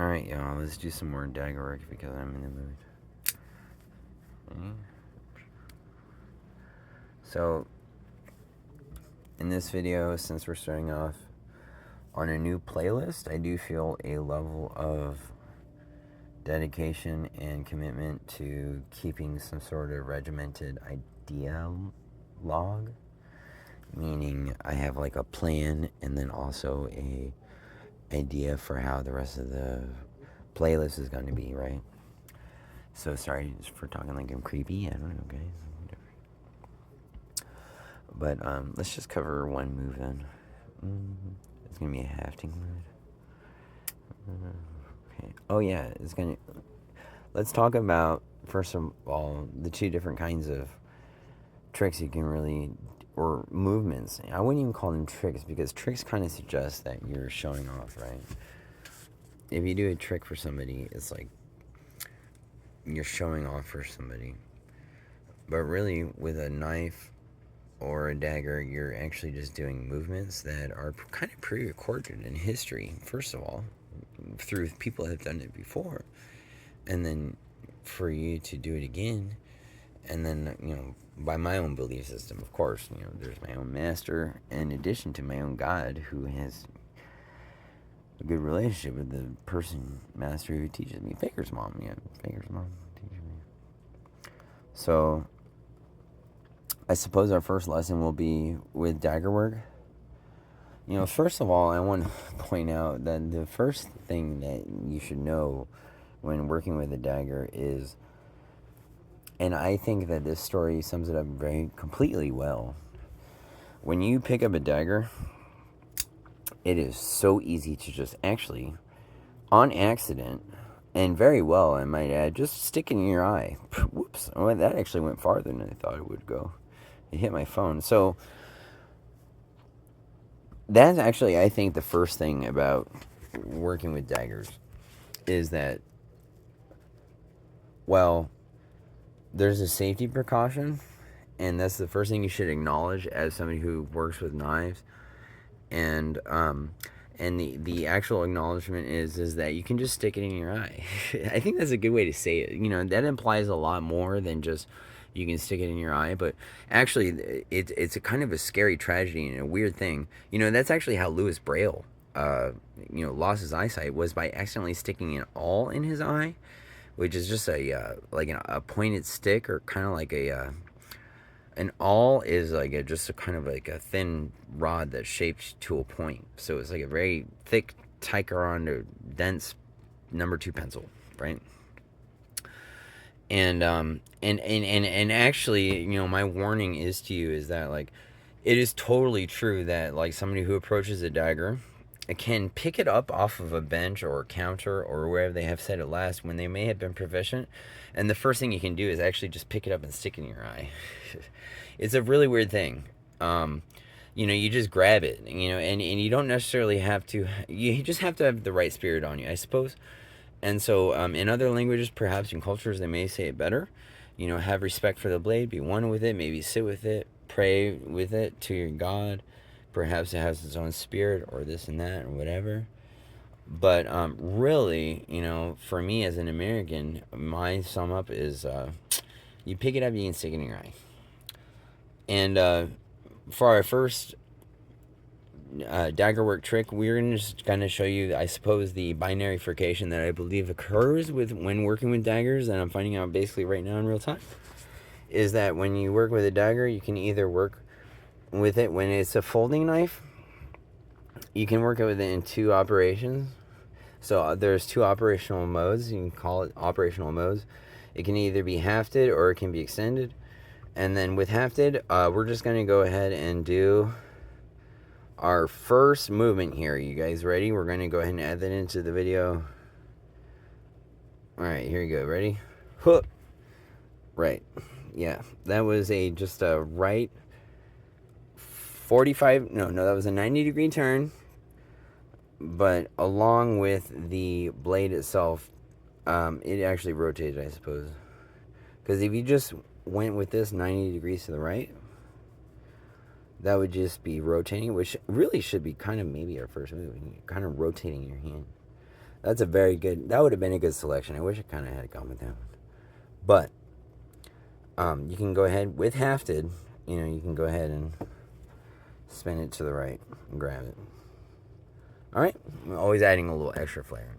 Alright, y'all, let's do some more dagger work because I'm in the mood. Okay. So, in this video, since we're starting off on a new playlist, I do feel a level of dedication and commitment to keeping some sort of regimented idea log. Meaning, I have like a plan and then also a idea for how the rest of the playlist is going to be, right? So sorry for talking like I'm creepy. I don't know, guys. But let's just cover one move then. It's gonna be a hafting move. Okay. Oh yeah, it's gonna. Let's talk about first of all the two different kinds of tricks you can really, or movements. I wouldn't even call them tricks because tricks kind of suggest that you're showing off, right? If you do a trick for somebody, it's like you're showing off for somebody. But really, with a knife or a dagger, you're actually just doing movements that are kind of pre-recorded in history, first of all, through people that have done it before. And then for you to do it again, and then, by my own belief system, of course, there's my own master, in addition to my own God, who has a good relationship with the master who teaches me. Faker's mom teaches me. So, I suppose our first lesson will be with dagger work. First of all, I want to point out that the first thing that you should know when working with a dagger is, and I think that this story sums it up very completely well. When you pick up a dagger, it is so easy to just actually, on accident, and very well, I might add, just stick it in your eye. Whoops. Oh, that actually went farther than I thought it would go. It hit my phone. So, that's actually, I think, the first thing about working with daggers is that, well, there's a safety precaution, and that's the first thing you should acknowledge as somebody who works with knives. And the actual acknowledgement is that you can just stick it in your eye. I think that's a good way to say it. That implies a lot more than just you can stick it in your eye, but actually it's a kind of a scary tragedy and a weird thing. That's actually how Louis Braille lost his eyesight, was by accidentally sticking an awl in his eye, which is just a pointed stick, or kind of like an awl is like just a kind of like a thin rod that's shaped to a point. So it's like a very thick Ticaron or dense number 2 pencil, right? And actually, my warning is to you is that, like, it is totally true that, like, somebody who approaches a dagger can pick it up off of a bench or a counter or wherever they have set it last when they may have been proficient, and the first thing you can do is actually just pick it up and stick it in your eye. It's a really weird thing. You just grab it, and you don't necessarily have to, you just have to have the right spirit on you, I suppose. And so, in other languages, perhaps in cultures, they may say it better. Have respect for the blade, be one with it, maybe sit with it, pray with it to your God. Perhaps it has its own spirit, or this and that, or whatever. But really, for me as an American, my sum up is you pick it up, you can stick it in your eye. And for our first dagger work trick, we're just going to show you, I suppose, the binary frication that I believe occurs when working with daggers, and I'm finding out basically right now in real time, is that when you work with a dagger, you can either work with it when it's a folding knife. You can work with it in 2 operations. So there's 2 operational modes. You can call it operational modes. It can either be hafted or it can be extended. And then with hafted, we're just going to go ahead and do our first movement here. You guys ready? We're going to go ahead and add that into the video. Alright, here you go. Ready? Hook. Right. Yeah. That was just a right 45. No, that was a 90-degree turn. But along with the blade itself, it actually rotated, I suppose. Because if you just went with this 90 degrees to the right, that would just be rotating, which really should be kind of maybe our first move. Kind of rotating your hand. That's a very good. That would have been a good selection. I wish I kind of had gone with that one. But you can go ahead with hafted. You can go ahead and spin it to the right and grab it. All right, I'm always adding a little extra flair.